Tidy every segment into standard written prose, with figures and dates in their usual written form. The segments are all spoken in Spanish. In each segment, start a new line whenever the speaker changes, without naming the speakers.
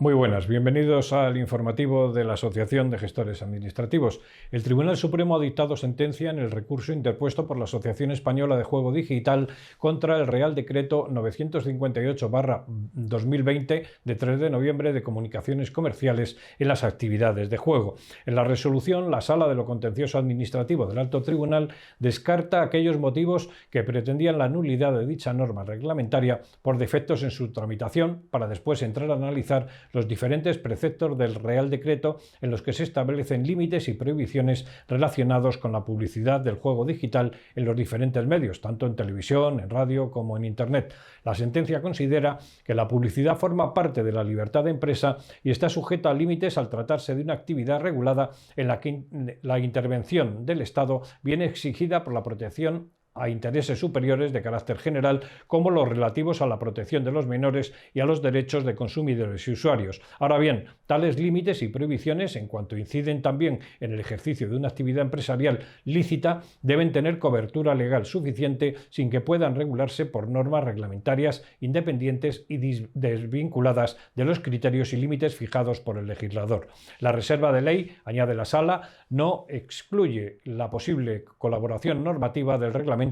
Muy buenas, bienvenidos al informativo de la Asociación de Gestores Administrativos. El Tribunal Supremo ha dictado sentencia en el recurso interpuesto por la Asociación Española de Juego Digital contra el Real Decreto 958/2020 de 3 de noviembre de comunicaciones comerciales en las actividades de juego. En la resolución, la Sala de lo Contencioso Administrativo del Alto Tribunal descarta aquellos motivos que pretendían la nulidad de dicha norma reglamentaria por defectos en su tramitación, para después entrar a analizar los diferentes preceptos del Real Decreto en los que se establecen límites y prohibiciones relacionados con la publicidad del juego digital en los diferentes medios, tanto en televisión, en radio como en Internet. La sentencia considera que la publicidad forma parte de la libertad de empresa y está sujeta a límites al tratarse de una actividad regulada en la que la intervención del Estado viene exigida por la protección a intereses superiores de carácter general, como los relativos a la protección de los menores y a los derechos de consumidores y usuarios. Ahora bien, tales límites y prohibiciones, en cuanto inciden también en el ejercicio de una actividad empresarial lícita, deben tener cobertura legal suficiente sin que puedan regularse por normas reglamentarias independientes y desvinculadas de los criterios y límites fijados por el legislador. La reserva de ley, añade la Sala, no excluye la posible colaboración normativa del reglamento,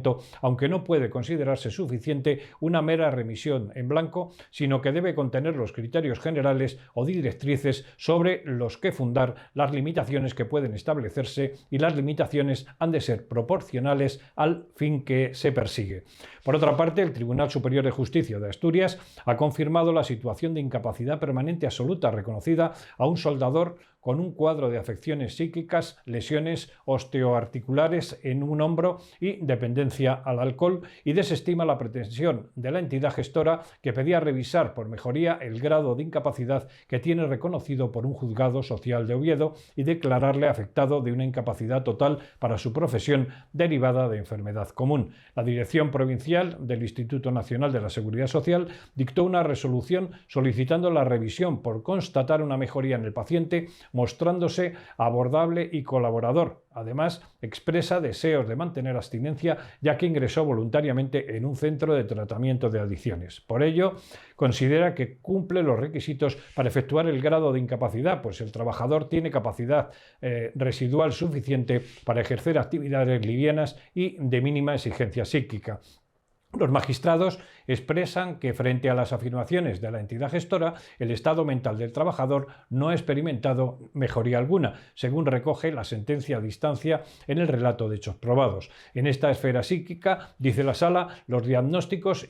aunque no puede considerarse suficiente una mera remisión en blanco, sino que debe contener los criterios generales o directrices sobre los que fundar las limitaciones que pueden establecerse, y las limitaciones han de ser proporcionales al fin que se persigue. Por otra parte, el Tribunal Superior de Justicia de Asturias ha confirmado la situación de incapacidad permanente absoluta reconocida a un soldador con un cuadro de afecciones psíquicas, lesiones osteoarticulares en un hombro y dependencia al alcohol, y desestima la pretensión de la entidad gestora, que pedía revisar por mejoría el grado de incapacidad que tiene reconocido por un juzgado social de Oviedo y declararle afectado de una incapacidad total para su profesión derivada de enfermedad común. La Dirección Provincial del Instituto Nacional de la Seguridad Social dictó una resolución solicitando la revisión por constatar una mejoría en el paciente, mostrándose abordable y colaborador. Además, expresa deseos de mantener abstinencia, ya que ingresó voluntariamente en un centro de tratamiento de adicciones. Por ello, considera que cumple los requisitos para efectuar el grado de incapacidad, pues el trabajador tiene capacidad residual suficiente para ejercer actividades livianas y de mínima exigencia psíquica. Los magistrados expresan que, frente a las afirmaciones de la entidad gestora, el estado mental del trabajador no ha experimentado mejoría alguna, según recoge la sentencia a distancia en el relato de hechos probados. En esta esfera psíquica, dice la Sala, los diagnósticos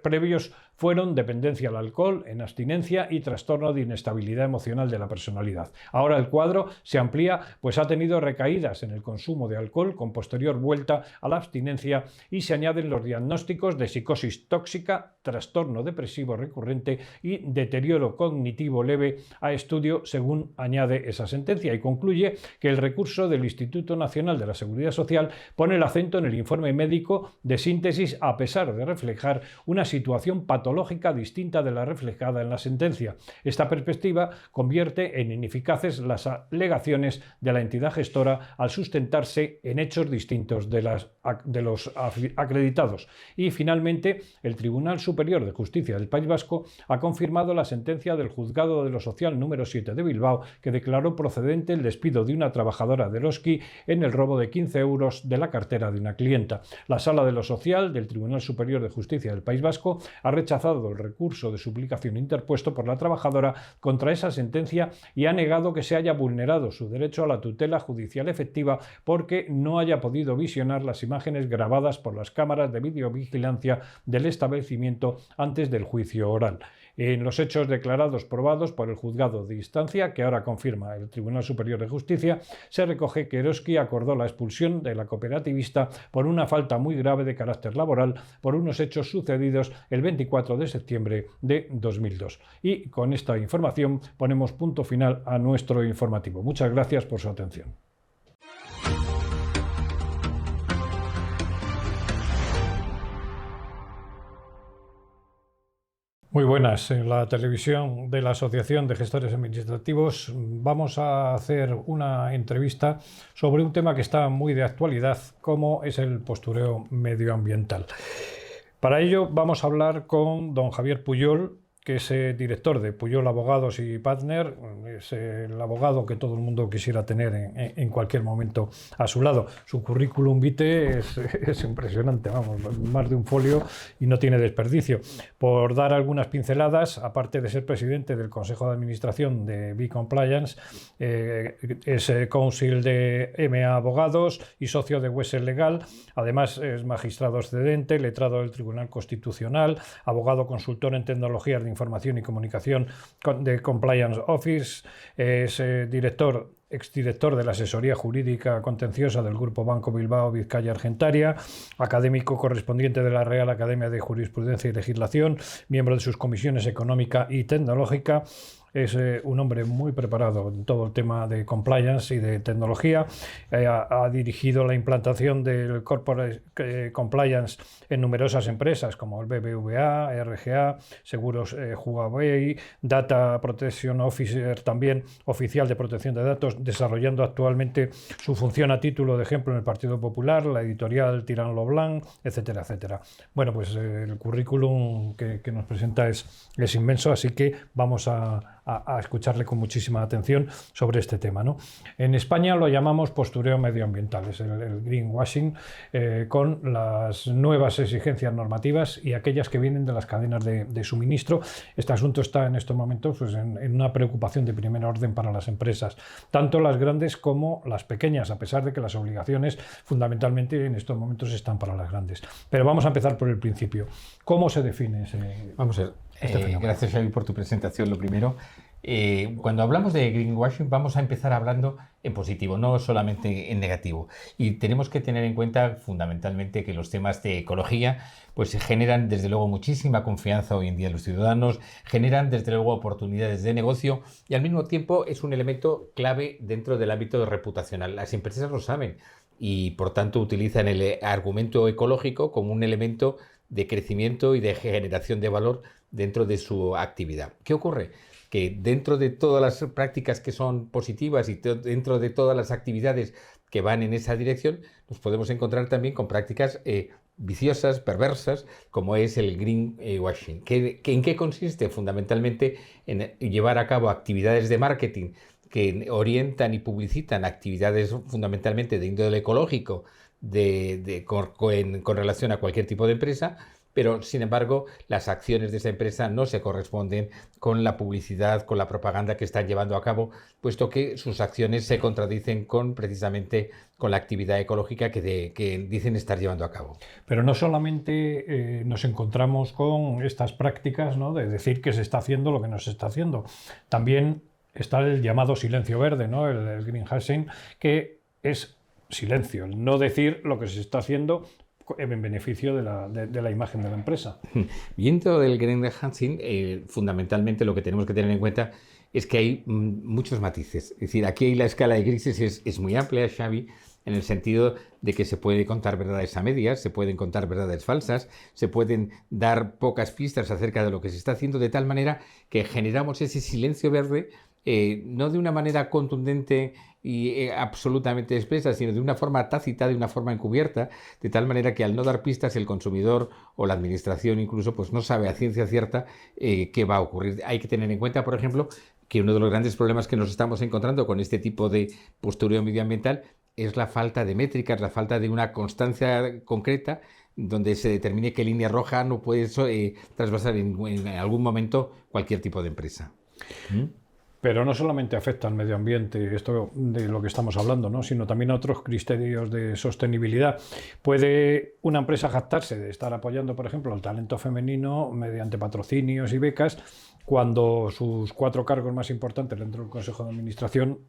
previos fueron dependencia al alcohol en abstinencia y trastorno de inestabilidad emocional de la personalidad. Ahora el cuadro se amplía, pues ha tenido recaídas en el consumo de alcohol con posterior vuelta a la abstinencia, y se añaden los diagnósticos de psicosis tóxica, trastorno depresivo recurrente y deterioro cognitivo leve a estudio, según añade esa sentencia, y concluye que el recurso del Instituto Nacional de la Seguridad Social pone el acento en el informe médico de síntesis, a pesar de reflejar una situación patológica distinta de la reflejada en la sentencia. Esta perspectiva convierte en ineficaces las alegaciones de la entidad gestora al sustentarse en hechos distintos de los acreditados. Y finalmente, el Tribunal Superior de Justicia del País Vasco ha confirmado la sentencia del Juzgado de lo Social número 7 de Bilbao, que declaró procedente el despido de una trabajadora de Eroski en el robo de 15 euros de la cartera de una clienta. La Sala de lo Social del Tribunal Superior de Justicia del País Vasco ha rechazado el recurso de suplicación interpuesto por la trabajadora contra esa sentencia y ha negado que se haya vulnerado su derecho a la tutela judicial efectiva porque no haya podido visionar las imágenes grabadas por las cámaras de videovigilancia del establecimiento antes del juicio oral. En los hechos declarados probados por el juzgado de instancia, que ahora confirma el Tribunal Superior de Justicia, se recoge que Eroski acordó la expulsión de la cooperativista por una falta muy grave de carácter laboral por unos hechos sucedidos el 24 de septiembre de 2002. Y con esta información ponemos punto final a nuestro informativo. Muchas gracias por su atención. Muy buenas. En la televisión de la Asociación de Gestores Administrativos vamos a hacer una entrevista sobre un tema que está muy de actualidad, como es el postureo medioambiental. Para ello vamos a hablar con don Javier Puyol, que es director de Pujol Abogados y Partner, es el abogado que todo el mundo quisiera tener en cualquier momento a su lado. Su currículum vitae es impresionante, vamos, más de un folio y no tiene desperdicio. Por dar algunas pinceladas, aparte de ser presidente del Consejo de Administración de B-Compliance, es counsel de MA Abogados y socio de Wessel Legal. Además, es magistrado excedente, letrado del Tribunal Constitucional, abogado consultor en tecnologías de información y comunicación de Compliance Office, es exdirector de la asesoría jurídica contenciosa del Grupo Banco Bilbao Vizcaya Argentaria, académico correspondiente de la Real Academia de Jurisprudencia y Legislación, miembro de sus comisiones económica y tecnológica. Es un hombre muy preparado en todo el tema de compliance y de tecnología. Ha dirigido la implantación del corporate compliance en numerosas empresas como el BBVA, RGA, Seguros Huawei, Data Protection Officer, también oficial de protección de datos, desarrollando actualmente su función a título de ejemplo en el Partido Popular, la editorial Tirán Leblanc, etcétera, etcétera. Bueno, pues el currículum que nos presenta es inmenso, así que vamos a escucharle con muchísima atención sobre este tema, ¿no? En España lo llamamos postureo medioambiental, es el greenwashing, con las nuevas exigencias normativas y aquellas que vienen de las cadenas de suministro. Este asunto está en estos momentos pues, en una preocupación de primer orden para las empresas, tanto las grandes como las pequeñas, a pesar de que las obligaciones fundamentalmente en estos momentos están para las grandes. Pero vamos a empezar por el principio. ¿Cómo se define ese?
Vamos a ver. Gracias, Xavi, por tu presentación. Lo primero, cuando hablamos de greenwashing vamos a empezar hablando en positivo, no solamente en negativo. Y tenemos que tener en cuenta fundamentalmente que los temas de ecología pues se generan desde luego muchísima confianza hoy en día en los ciudadanos, generan desde luego oportunidades de negocio y al mismo tiempo es un elemento clave dentro del ámbito reputacional. Las empresas lo saben y por tanto utilizan el argumento ecológico como un elemento de crecimiento y de generación de valor dentro de su actividad. ¿Qué ocurre? Que dentro de todas las prácticas que son positivas y dentro de todas las actividades que van en esa dirección, nos podemos encontrar también con prácticas viciosas, perversas, como es el greenwashing. ¿En qué consiste? Fundamentalmente en llevar a cabo actividades de marketing que orientan y publicitan actividades fundamentalmente de índole ecológico con relación a cualquier tipo de empresa, pero sin embargo las acciones de esa empresa no se corresponden con la publicidad, con la propaganda que están llevando a cabo, puesto que sus acciones se contradicen precisamente con la actividad ecológica que dicen estar llevando a cabo.
Pero no solamente nos encontramos con estas prácticas, ¿no?, de decir que se está haciendo lo que no se está haciendo. También está el llamado silencio verde, ¿no?, el greenwashing, que es silencio, el no decir lo que se está haciendo en beneficio de la imagen de la empresa.
Viendo del greenwashing, fundamentalmente lo que tenemos que tener en cuenta es que hay muchos matices. Es decir, aquí la escala de grises es muy amplia, Xavi, en el sentido de que se puede contar verdades a medias, se pueden contar verdades falsas, se pueden dar pocas pistas acerca de lo que se está haciendo, de tal manera que generamos ese silencio verde, no de una manera contundente y absolutamente expresa, sino de una forma tácita, de una forma encubierta, de tal manera que al no dar pistas el consumidor o la administración incluso pues no sabe a ciencia cierta qué va a ocurrir. Hay que tener en cuenta, por ejemplo, que uno de los grandes problemas que nos estamos encontrando con este tipo de postureo medioambiental es la falta de métricas, la falta de una constancia concreta donde se determine qué línea roja no puede trasvasar en algún momento cualquier tipo de empresa.
Pero no solamente afecta al medio ambiente, esto de lo que estamos hablando, ¿no?, sino también a otros criterios de sostenibilidad. ¿Puede una empresa jactarse de estar apoyando, por ejemplo, el talento femenino mediante patrocinios y becas cuando sus 4 cargos más importantes dentro del Consejo de Administración,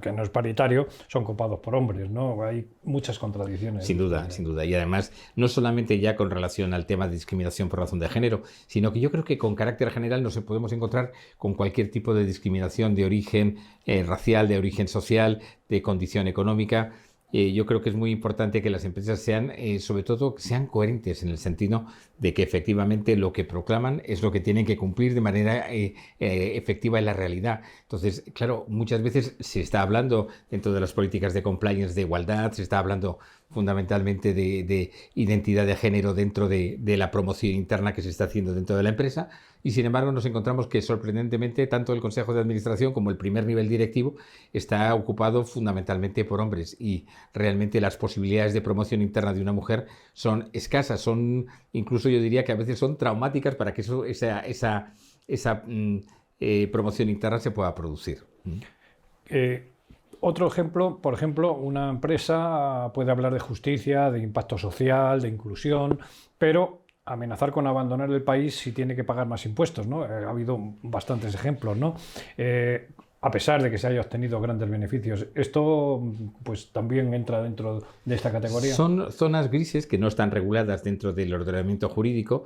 que no es paritario, son copados por hombres, ¿no? Hay muchas contradicciones.
Sin duda, sin duda. Y además, no solamente ya con relación al tema de discriminación por razón de género, sino que yo creo que con carácter general nos podemos encontrar con cualquier tipo de discriminación de origen racial, de origen social, de condición económica. Yo creo que es muy importante que las empresas sean, sobre todo, sean coherentes en el sentido de que efectivamente lo que proclaman es lo que tienen que cumplir de manera efectiva en la realidad. Entonces, claro, muchas veces se está hablando dentro de las políticas de compliance de igualdad, se está hablando fundamentalmente de identidad de género dentro de la promoción interna que se está haciendo dentro de la empresa. Y sin embargo nos encontramos que sorprendentemente tanto el Consejo de Administración como el primer nivel directivo está ocupado fundamentalmente por hombres, y realmente las posibilidades de promoción interna de una mujer son escasas, son incluso yo diría que a veces son traumáticas para que esa promoción interna se pueda producir.
Otro ejemplo, por ejemplo, una empresa puede hablar de justicia, de impacto social, de inclusión, pero amenazar con abandonar el país si tiene que pagar más impuestos, ¿no? Ha habido bastantes ejemplos, ¿no? A pesar de que se haya obtenido grandes beneficios. Esto pues también entra dentro de esta categoría.
Son zonas grises que no están reguladas dentro del ordenamiento jurídico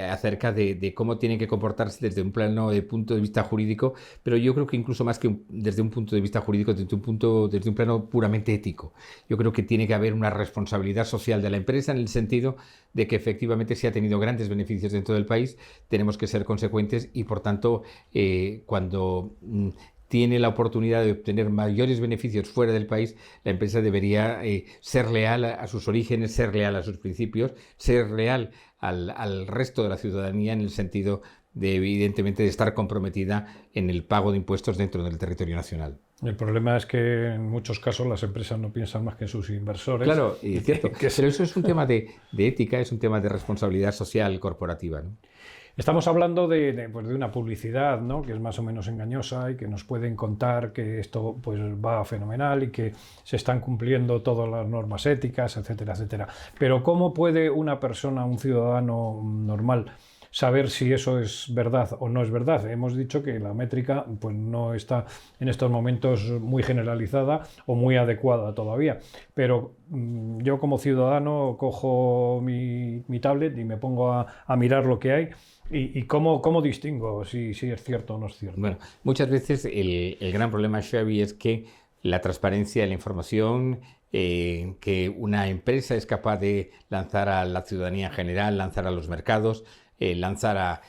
acerca de cómo tienen que comportarse desde un plano de punto de vista jurídico, pero yo creo que incluso más que desde un punto de vista jurídico, desde un plano puramente ético. Yo creo que tiene que haber una responsabilidad social de la empresa en el sentido de que efectivamente si ha tenido grandes beneficios dentro del país, tenemos que ser consecuentes y por tanto cuando tiene la oportunidad de obtener mayores beneficios fuera del país, la empresa debería ser leal a sus orígenes, ser leal a sus principios, ser leal al resto de la ciudadanía en el sentido de, evidentemente, de estar comprometida en el pago de impuestos dentro del territorio nacional.
El problema es que en muchos casos las empresas no piensan más que en sus inversores.
Claro, y es cierto. Pero eso es un tema de ética, es un tema de responsabilidad social corporativa, ¿no?
Estamos hablando de una publicidad, ¿no?, que es más o menos engañosa y que nos pueden contar que esto pues va fenomenal y que se están cumpliendo todas las normas éticas, etcétera, etcétera. Pero ¿cómo puede una persona, un ciudadano normal, saber si eso es verdad o no es verdad? Hemos dicho que la métrica pues no está en estos momentos muy generalizada o muy adecuada todavía, pero yo como ciudadano cojo mi tablet y me pongo a mirar lo que hay. ¿Y cómo distingo si es cierto o no es cierto?
Bueno, muchas veces el gran problema, Xavi, es que la transparencia de la información que una empresa es capaz de lanzar a la ciudadanía en general, lanzar a los mercados, lanzar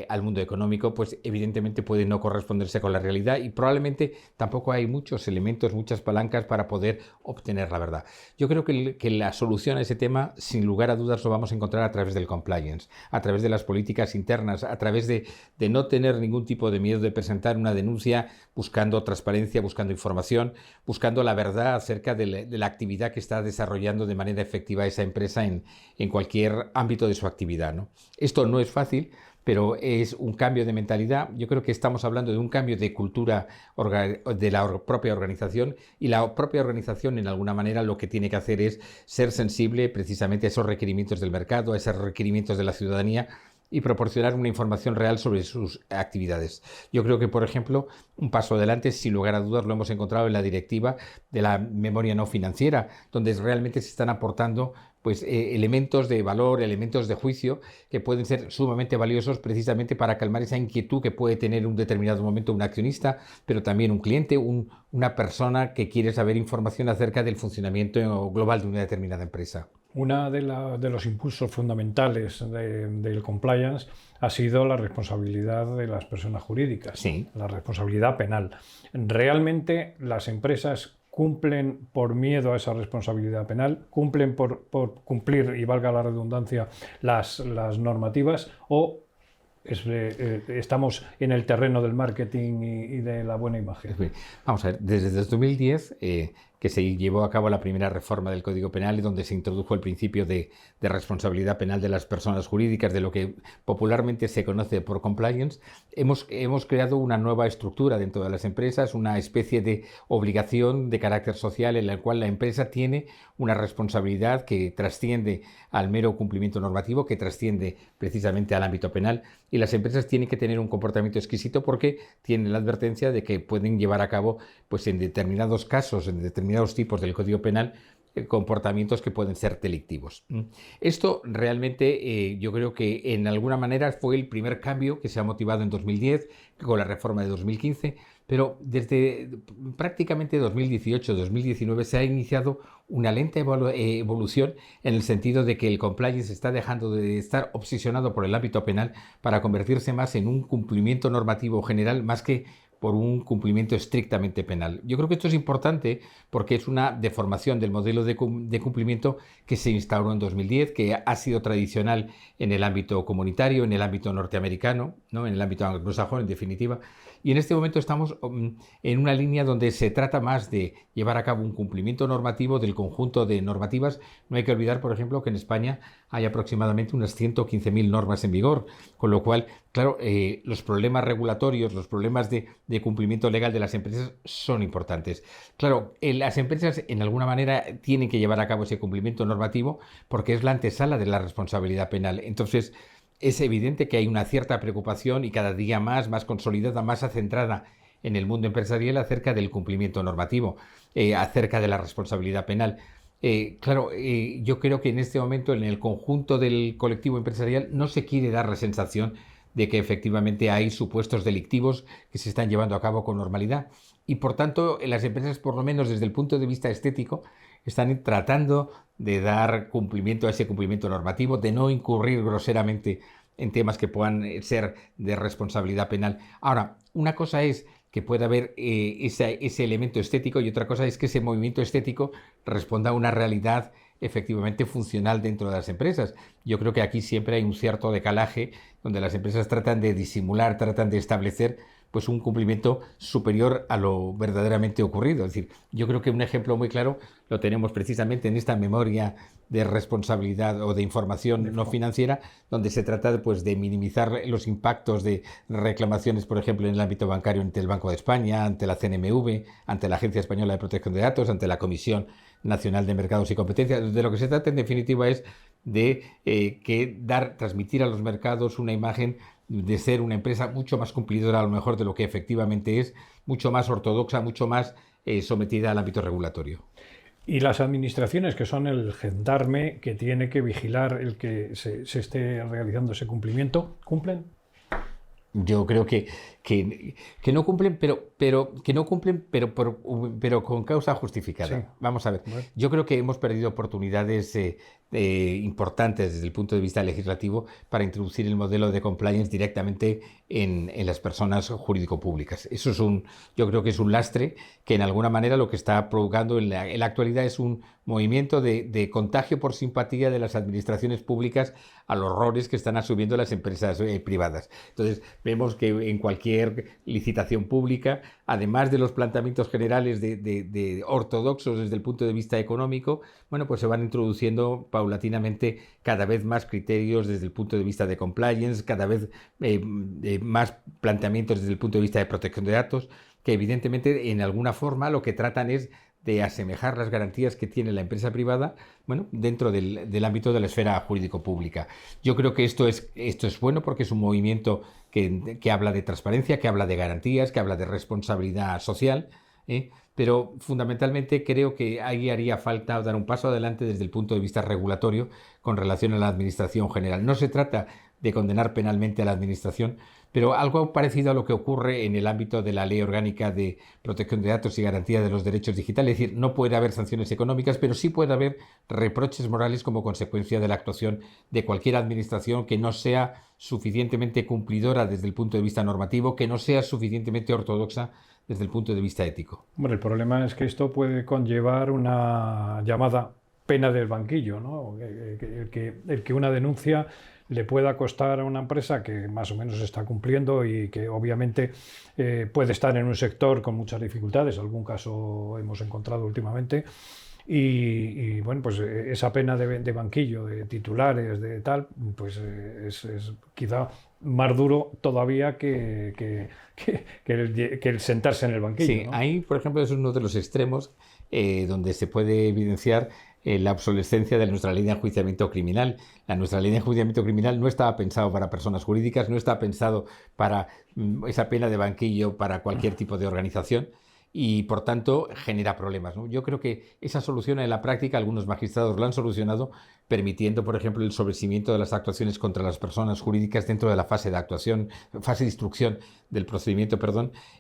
al mundo económico, pues evidentemente puede no corresponderse con la realidad y probablemente tampoco hay muchos elementos, muchas palancas para poder obtener la verdad. Yo creo que la solución a ese tema, sin lugar a dudas, lo vamos a encontrar a través del compliance, a través de las políticas internas, a través de no tener ningún tipo de miedo de presentar una denuncia buscando transparencia, buscando información, buscando la verdad acerca de la actividad que está desarrollando de manera efectiva esa empresa en cualquier ámbito de su actividad, ¿no? Esto no es fácil, pero es un cambio de mentalidad. Yo creo que estamos hablando de un cambio de cultura de la propia organización, y la propia organización en alguna manera lo que tiene que hacer es ser sensible precisamente a esos requerimientos del mercado, a esos requerimientos de la ciudadanía y proporcionar una información real sobre sus actividades. Yo creo que, por ejemplo, un paso adelante, sin lugar a dudas, lo hemos encontrado en la directiva de la memoria no financiera, donde realmente se están aportando pues elementos de valor, elementos de juicio que pueden ser sumamente valiosos precisamente para calmar esa inquietud que puede tener en un determinado momento un accionista, pero también un cliente, una persona que quiere saber información acerca del funcionamiento global de una determinada empresa.
Una de los impulsos fundamentales del compliance ha sido la responsabilidad de las personas jurídicas,
sí,
la responsabilidad penal. ¿Realmente las empresas cumplen por miedo a esa responsabilidad penal, cumplen por cumplir, y valga la redundancia, las normativas, o estamos en el terreno del marketing y de la buena imagen?
Vamos a ver, desde 2010 que se llevó a cabo la primera reforma del Código Penal, donde se introdujo el principio de responsabilidad penal de las personas jurídicas, de lo que popularmente se conoce por compliance, hemos creado una nueva estructura dentro de las empresas, una especie de obligación de carácter social en la cual la empresa tiene una responsabilidad que trasciende al mero cumplimiento normativo, que trasciende precisamente al ámbito penal, y las empresas tienen que tener un comportamiento exquisito porque tienen la advertencia de que pueden llevar a cabo, pues en determinados casos, en determinados tipos del Código Penal, comportamientos que pueden ser delictivos. Esto realmente yo creo que en alguna manera fue el primer cambio que se ha motivado en 2010 con la reforma de 2015, pero desde prácticamente 2018-2019 se ha iniciado una lenta evolución en el sentido de que el compliance está dejando de estar obsesionado por el ámbito penal para convertirse más en un cumplimiento normativo general más que por un cumplimiento estrictamente penal. Yo creo que esto es importante porque es una deformación del modelo de cumplimiento que se instauró en 2010, que ha sido tradicional en el ámbito comunitario, en el ámbito norteamericano, ¿no? En el ámbito anglosajón, en definitiva. Y en este momento estamos en una línea donde se trata más de llevar a cabo un cumplimiento normativo del conjunto de normativas. No hay que olvidar, por ejemplo, que en España hay aproximadamente unas 115.000 normas en vigor, con lo cual, claro, los problemas regulatorios, los problemas de cumplimiento legal de las empresas son importantes. Claro, las empresas en alguna manera tienen que llevar a cabo ese cumplimiento normativo porque es la antesala de la responsabilidad penal. Entonces, es evidente que hay una cierta preocupación y cada día más consolidada, más centrada en el mundo empresarial acerca del cumplimiento normativo, acerca de la responsabilidad penal. Yo creo que en este momento en el conjunto del colectivo empresarial no se quiere dar la sensación de que efectivamente hay supuestos delictivos que se están llevando a cabo con normalidad y por tanto las empresas, por lo menos desde el punto de vista estético, están tratando de dar cumplimiento a ese cumplimiento normativo, de no incurrir groseramente en temas que puedan ser de responsabilidad penal. Ahora, una cosa es que pueda haber ese elemento estético y otra cosa es que ese movimiento estético responda a una realidad efectivamente funcional dentro de las empresas. Yo creo que aquí siempre hay un cierto decalaje donde las empresas tratan de disimular, tratan de establecer pues un cumplimiento superior a lo verdaderamente ocurrido. Es decir, yo creo que un ejemplo muy claro lo tenemos precisamente en esta memoria de responsabilidad o de información no financiera, donde se trata pues, de minimizar los impactos de reclamaciones, por ejemplo, en el ámbito bancario ante el Banco de España, ante la CNMV, ante la Agencia Española de Protección de Datos, ante la Comisión Nacional de Mercados y Competencia. De lo que se trata, en definitiva, es de transmitir a los mercados una imagen de ser una empresa mucho más cumplidora a lo mejor de lo que efectivamente es, mucho más ortodoxa, mucho más sometida al ámbito regulatorio.
Y las administraciones, que son el gendarme que tiene que vigilar el que se esté realizando ese cumplimiento, ¿cumplen?
Yo creo que no cumplen, pero con causa justificada. Sí. Vamos a ver. Bueno. Yo creo que hemos perdido oportunidades importantes desde el punto de vista legislativo para introducir el modelo de compliance directamente en las personas jurídico-públicas. Eso es yo creo que es un lastre que en alguna manera lo que está provocando en la actualidad es un movimiento de contagio por simpatía de las administraciones públicas a los roles que están asumiendo las empresas privadas. Entonces, vemos que en cualquier licitación pública, además de los planteamientos generales de ortodoxos desde el punto de vista económico, bueno, pues se van introduciendo paulatinamente cada vez más criterios desde el punto de vista de compliance, cada vez más planteamientos desde el punto de vista de protección de datos, que evidentemente en alguna forma lo que tratan es de asemejar las garantías que tiene la empresa privada, bueno, dentro del ámbito de la esfera jurídico-pública. Yo creo que esto es bueno porque es un movimiento que habla de transparencia, que habla de garantías, que habla de responsabilidad social, pero fundamentalmente creo que ahí haría falta dar un paso adelante desde el punto de vista regulatorio con relación a la administración general. No se trata de condenar penalmente a la administración, pero algo parecido a lo que ocurre en el ámbito de la Ley Orgánica de Protección de Datos y Garantía de los Derechos Digitales. Es decir, no puede haber sanciones económicas, pero sí puede haber reproches morales como consecuencia de la actuación de cualquier administración que no sea suficientemente cumplidora desde el punto de vista normativo, que no sea suficientemente ortodoxa desde el punto de vista ético.
Bueno, el problema es que esto puede conllevar una llamada pena del banquillo, ¿no? El que una denuncia le pueda costar a una empresa que más o menos está cumpliendo y que obviamente puede estar en un sector con muchas dificultades, algún caso hemos encontrado últimamente, y bueno, pues esa pena de banquillo, de titulares, de tal, pues es quizá más duro todavía que el sentarse en el banquillo.
Sí,
¿no?
Ahí, por ejemplo, es uno de los extremos donde se puede evidenciar la obsolescencia de nuestra ley de enjuiciamiento criminal. Nuestra ley de enjuiciamiento criminal no estaba pensado para personas jurídicas, no está pensado para esa pena de banquillo para cualquier tipo de organización y, por tanto, genera problemas, ¿no? Yo creo que esa solución en la práctica algunos magistrados lo han solucionado permitiendo, por ejemplo, el sobreseimiento de las actuaciones contra las personas jurídicas dentro de la fase de instrucción del procedimiento,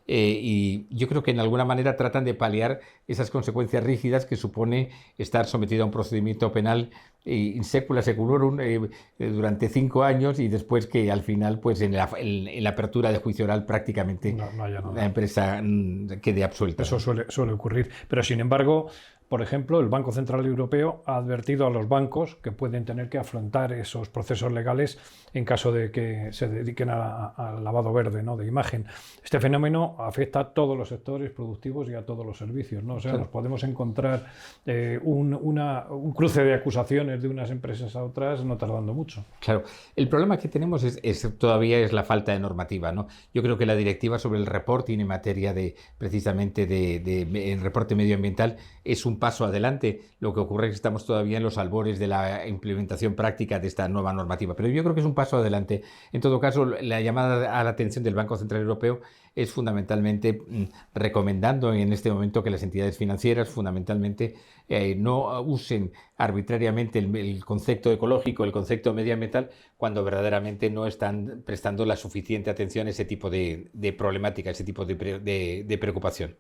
y yo creo que en alguna manera tratan de paliar esas consecuencias rígidas que supone estar sometido a un procedimiento penal in secula seculorum durante 5 años y después que al final, pues en la apertura de juicio oral prácticamente
no haya nada.
la empresa quede absuelta.
Eso suele ocurrir. Pero sin embargo, por ejemplo, el Banco Central Europeo ha advertido a los bancos que pueden tener que afrontar esos procesos legales en caso de que se dediquen al lavado verde, ¿no?, de imagen. Este fenómeno afecta a todos los sectores productivos y a todos los servicios, ¿no? O sea, nos podemos encontrar un cruce de acusaciones de unas empresas a otras no tardando mucho.
Claro, el problema que tenemos todavía es la falta de normativa, ¿no? Yo creo que la directiva sobre el reporting en materia precisamente de reporte medioambiental es un paso adelante. Lo que ocurre es que estamos todavía en los albores de la implementación práctica de esta nueva normativa, pero yo creo que es un paso adelante. En todo caso, la llamada a la atención del Banco Central Europeo es fundamentalmente recomendando en este momento que las entidades financieras fundamentalmente no usen arbitrariamente el concepto ecológico, el concepto medioambiental, cuando verdaderamente no están prestando la suficiente atención a ese tipo de problemática, a ese tipo de preocupación.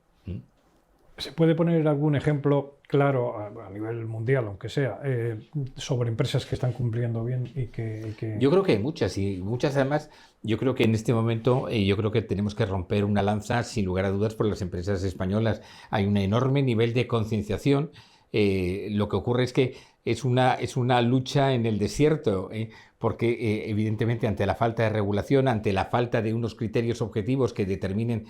¿Se puede poner algún ejemplo claro a nivel mundial, aunque sea, sobre empresas que están cumpliendo bien y que...
Yo creo que hay muchas, y muchas además. Yo creo que en este momento yo creo que tenemos que romper una lanza sin lugar a dudas por las empresas españolas. Hay un enorme nivel de concienciación. Lo que ocurre es que es una lucha en el desierto, porque evidentemente ante la falta de regulación, ante la falta de unos criterios objetivos que determinen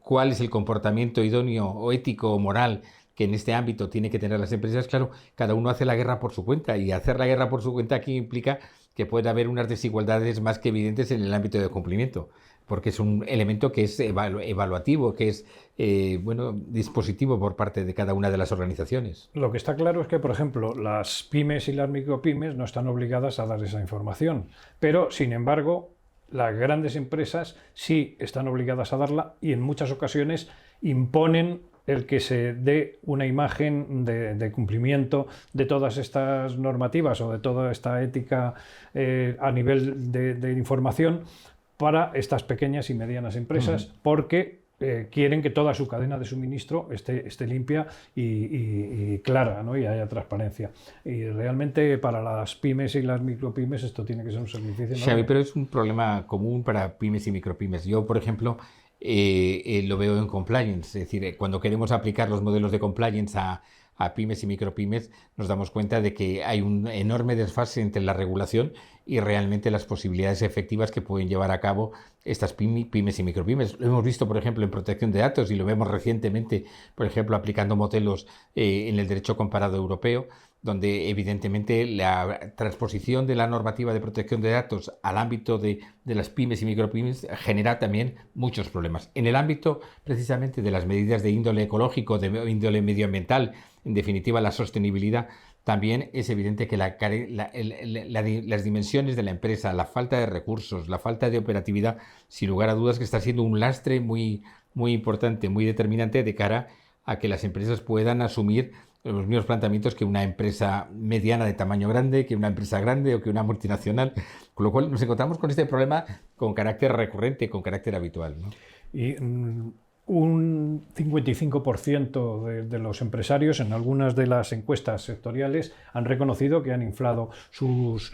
cuál es el comportamiento idóneo o ético o moral que en este ámbito tiene que tener las empresas, claro, cada uno hace la guerra por su cuenta, y hacer la guerra por su cuenta aquí implica que puede haber unas desigualdades más que evidentes en el ámbito de cumplimiento, porque es un elemento que es evaluativo, que es dispositivo por parte de cada una de las organizaciones.
Lo que está claro es que, por ejemplo, las pymes y las micropymes no están obligadas a dar esa información, pero, sin embargo, las grandes empresas sí están obligadas a darla, y en muchas ocasiones imponen el que se dé una imagen de cumplimiento de todas estas normativas o de toda esta ética a nivel de información para estas pequeñas y medianas empresas, porque quieren que toda su cadena de suministro esté limpia y clara, ¿no?, y haya transparencia. Y realmente para las pymes y las micropymes esto tiene que ser un servicio enorme.
Xavi, pero es un problema común para pymes y micropymes. Yo, por ejemplo, lo veo en compliance, es decir, cuando queremos aplicar los modelos de compliance a pymes y micropymes, nos damos cuenta de que hay un enorme desfase entre la regulación y realmente las posibilidades efectivas que pueden llevar a cabo estas pymes y micropymes. Lo hemos visto, por ejemplo, en protección de datos, y lo vemos recientemente, por ejemplo, aplicando modelos en el derecho comparado europeo, donde evidentemente la transposición de la normativa de protección de datos al ámbito de las pymes y micropymes genera también muchos problemas. En el ámbito precisamente de las medidas de índole ecológico, de índole medioambiental, en definitiva la sostenibilidad, también es evidente que las dimensiones de la empresa, la falta de recursos, la falta de operatividad, sin lugar a dudas que está siendo un lastre muy, muy importante, muy determinante de cara a que las empresas puedan asumir los mismos planteamientos que una empresa mediana de tamaño grande, que una empresa grande o que una multinacional, con lo cual nos encontramos con este problema con carácter recurrente, con carácter habitual, ¿no?
Y un 55% de los empresarios en algunas de las encuestas sectoriales han reconocido que han inflado sus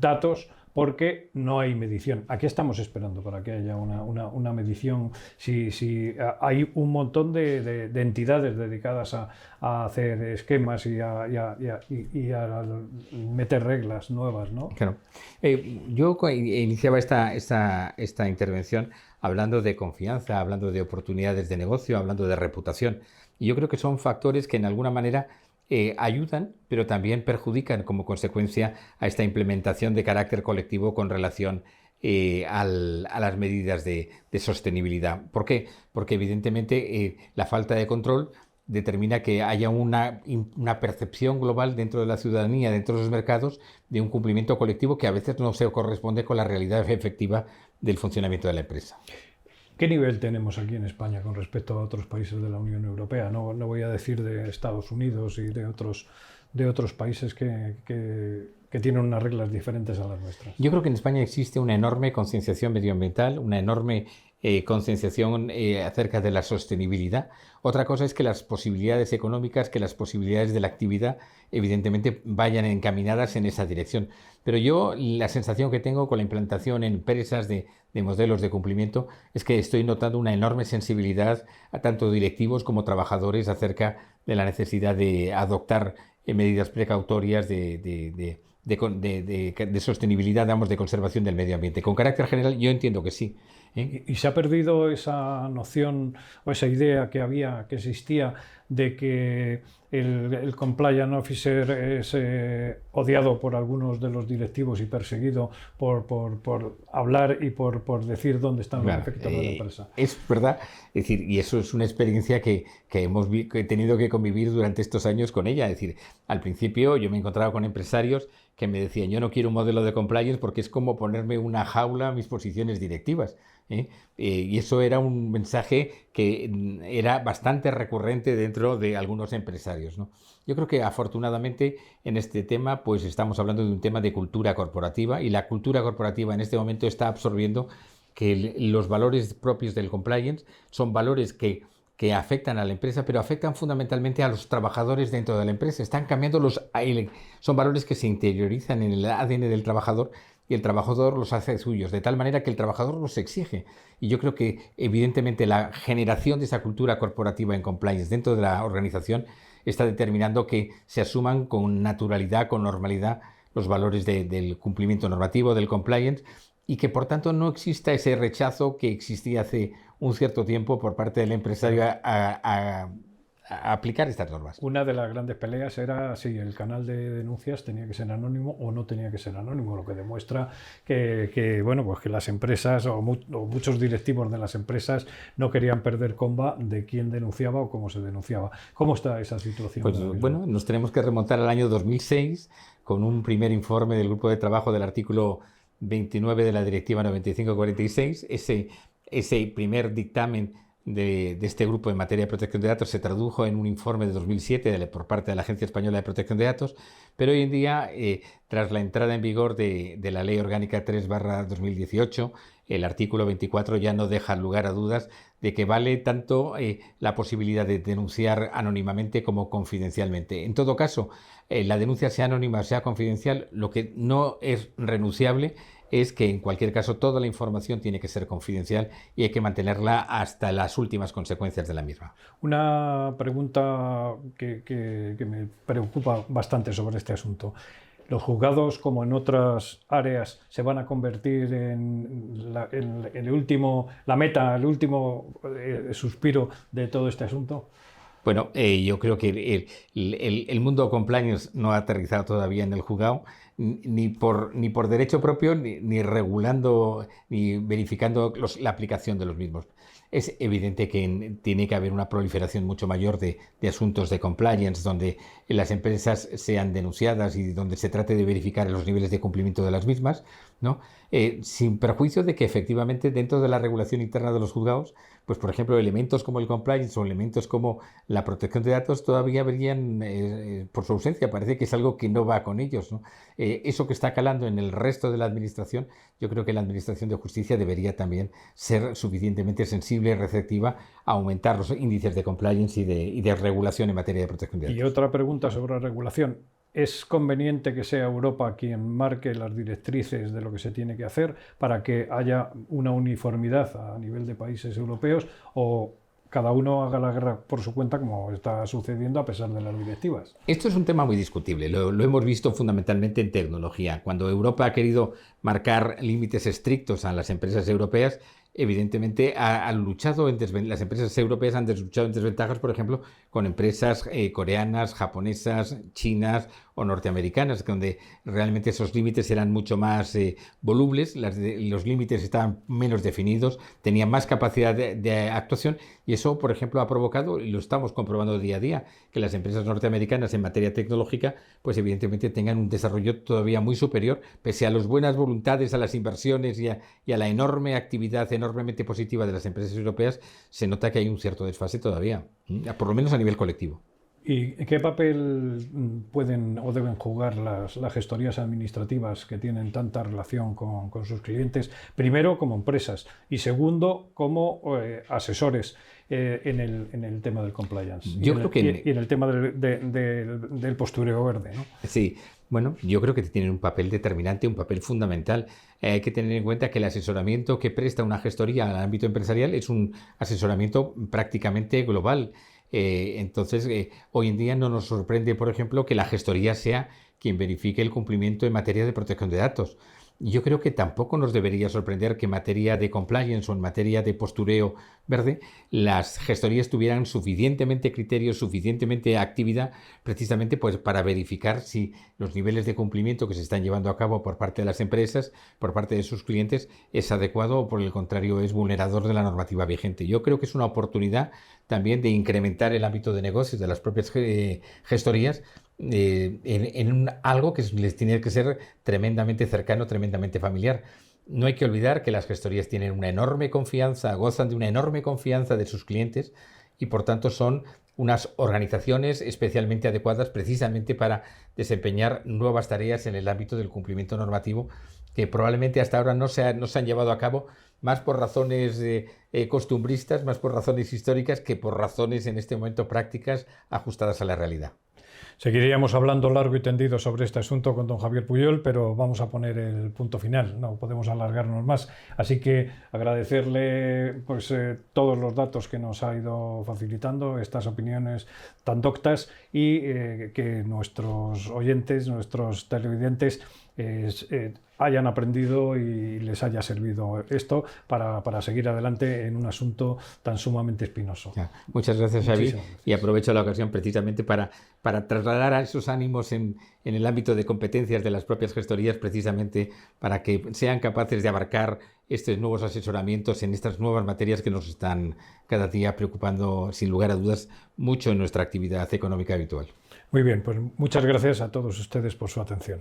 datos porque no hay medición. ¿A qué estamos esperando para que haya una medición? Si hay un montón de entidades dedicadas a hacer esquemas y a meter reglas nuevas, ¿no?
Claro. Yo iniciaba esta intervención hablando de confianza, hablando de oportunidades de negocio, hablando de reputación. Y yo creo que son factores que en alguna manera ayudan, pero también perjudican como consecuencia a esta implementación de carácter colectivo con relación a las medidas de sostenibilidad. ¿Por qué? Porque evidentemente la falta de control determina que haya una percepción global dentro de la ciudadanía, dentro de los mercados, de un cumplimiento colectivo que a veces no se corresponde con la realidad efectiva del funcionamiento de la empresa.
¿Qué nivel tenemos aquí en España con respecto a otros países de la Unión Europea? No voy a decir de Estados Unidos y de otros países que tienen unas reglas diferentes a las nuestras.
Yo creo que en España existe una enorme concienciación medioambiental, una enorme concienciación acerca de la sostenibilidad. Otra cosa es que las posibilidades económicas, que las posibilidades de la actividad, evidentemente vayan encaminadas en esa dirección. Pero yo la sensación que tengo con la implantación en empresas de modelos de cumplimiento es que estoy notando una enorme sensibilidad a tanto directivos como trabajadores acerca de la necesidad de adoptar medidas precautorias de sostenibilidad, digamos, de conservación del medio ambiente. Con carácter general, yo entiendo que sí.
¿Y se ha perdido esa noción o esa idea que existía de que el compliance officer es odiado por algunos de los directivos y perseguido por hablar y por decir dónde están los efectos de la empresa?
Es verdad, es decir, y eso es una experiencia que he tenido que convivir durante estos años con ella. Es decir, al principio yo me he encontrado con empresarios que me decían, yo no quiero un modelo de compliance porque es como ponerme una jaula a mis posiciones directivas. Y eso era un mensaje que era bastante recurrente dentro de algunos empresarios, ¿no? Yo creo que afortunadamente en este tema pues estamos hablando de un tema de cultura corporativa, y la cultura corporativa en este momento está absorbiendo que los valores propios del compliance son valores que afectan a la empresa, pero afectan fundamentalmente a los trabajadores dentro de la empresa. Están cambiando son valores que se interiorizan en el ADN del trabajador, y el trabajador los hace suyos, de tal manera que el trabajador los exige. Y yo creo que evidentemente la generación de esa cultura corporativa en compliance dentro de la organización está determinando que se asuman con naturalidad, con normalidad, los valores del cumplimiento normativo, del compliance, y que por tanto no exista ese rechazo que existía hace un cierto tiempo por parte del empresario a aplicar estas normas.
Una de las grandes peleas era si el canal de denuncias tenía que ser anónimo o no tenía que ser anónimo, lo que demuestra que las empresas o muchos directivos de las empresas no querían perder comba de quién denunciaba o cómo se denunciaba. ¿Cómo está esa situación?
Pues bueno, nos tenemos que remontar al año 2006 con un primer informe del grupo de trabajo del artículo 29 de la Directiva 9546. Ese primer dictamen de este grupo en materia de protección de datos se tradujo en un informe de 2007 por parte de la Agencia Española de Protección de Datos, pero hoy en día, tras la entrada en vigor de la Ley Orgánica 3/2018, el artículo 24 ya no deja lugar a dudas de que vale tanto la posibilidad de denunciar anónimamente como confidencialmente. En todo caso, la denuncia sea anónima o sea confidencial, lo que no es renunciable es que en cualquier caso toda la información tiene que ser confidencial y hay que mantenerla hasta las últimas consecuencias de la misma.
Una pregunta que me preocupa bastante sobre este asunto. ¿Los juzgados, como en otras áreas, se van a convertir en el último suspiro de todo este asunto?
Bueno, yo creo que el mundo compliance no ha aterrizado todavía en el juzgado, ni por derecho propio, ni regulando, ni verificando la aplicación de los mismos. Es evidente que tiene que haber una proliferación mucho mayor de asuntos de compliance, donde las empresas sean denunciadas y donde se trate de verificar los niveles de cumplimiento de las mismas, ¿no? Sin perjuicio de que efectivamente dentro de la regulación interna de los juzgados, pues por ejemplo elementos como el compliance o elementos como la protección de datos todavía verían por su ausencia. Parece que es algo que no va con ellos, ¿no? Eso que está calando en el resto de la administración, yo creo que la administración de justicia debería también ser suficientemente sensible y receptiva a aumentar los índices de compliance y de regulación en materia de protección de datos.
Y otra pregunta sobre regulación. ¿Es conveniente que sea Europa quien marque las directrices de lo que se tiene que hacer para que haya una uniformidad a nivel de países europeos, o cada uno haga la guerra por su cuenta, como está sucediendo a pesar de las directivas?
Esto es un tema muy discutible. Lo hemos visto fundamentalmente en tecnología. Cuando Europa ha querido marcar límites estrictos a las empresas europeas, evidentemente las empresas europeas han luchado en desventajas, por ejemplo, con empresas coreanas, japonesas, chinas o norteamericanas, donde realmente esos límites eran mucho más volubles, los límites estaban menos definidos, tenían más capacidad de actuación, y eso, por ejemplo, ha provocado, y lo estamos comprobando día a día, que las empresas norteamericanas en materia tecnológica, pues evidentemente tengan un desarrollo todavía muy superior, pese a las buenas voluntades, a las inversiones y a la enorme actividad enormemente positiva de las empresas europeas. Se nota que hay un cierto desfase todavía, por lo menos a nivel colectivo.
¿Y qué papel pueden o deben jugar las gestorías administrativas que tienen tanta relación con sus clientes? Primero, como empresas, y segundo, como asesores en el tema del compliance.
Yo creo que
y en el tema del postureo verde, ¿no?
Sí, bueno, yo creo que tienen un papel determinante, un papel fundamental. Hay que tener en cuenta que el asesoramiento que presta una gestoría al ámbito empresarial es un asesoramiento prácticamente global. Entonces, hoy en día no nos sorprende, por ejemplo, que la gestoría sea quien verifique el cumplimiento en materia de protección de datos. Yo creo que tampoco nos debería sorprender que en materia de compliance o en materia de postureo verde, las gestorías tuvieran suficientemente criterios, suficientemente actividad, precisamente pues para verificar si los niveles de cumplimiento que se están llevando a cabo por parte de las empresas, por parte de sus clientes, es adecuado o por el contrario es vulnerador de la normativa vigente. Yo creo que es una oportunidad también de incrementar el ámbito de negocios de las propias gestorías en algo que les tiene que ser tremendamente cercano, tremendamente familiar. No hay que olvidar que las gestorías tienen una enorme confianza, gozan de una enorme confianza de sus clientes y por tanto son unas organizaciones especialmente adecuadas precisamente para desempeñar nuevas tareas en el ámbito del cumplimiento normativo que probablemente hasta ahora no se han llevado a cabo más por razones costumbristas, más por razones históricas que por razones en este momento prácticas ajustadas a la realidad.
Seguiríamos hablando largo y tendido sobre este asunto con don Javier Puyol, pero vamos a poner el punto final, no podemos alargarnos más. Así que agradecerle pues, todos los datos que nos ha ido facilitando, estas opiniones tan doctas y que nuestros oyentes, nuestros televidentes hayan aprendido y les haya servido esto para seguir adelante en un asunto tan sumamente espinoso.
Ya. Muchas gracias, Xavi. Y aprovecho la ocasión precisamente para trasladar a esos ánimos en el ámbito de competencias de las propias gestorías, precisamente para que sean capaces de abarcar estos nuevos asesoramientos en estas nuevas materias que nos están cada día preocupando, sin lugar a dudas, mucho en nuestra actividad económica habitual.
Muy bien, pues muchas gracias a todos ustedes por su atención.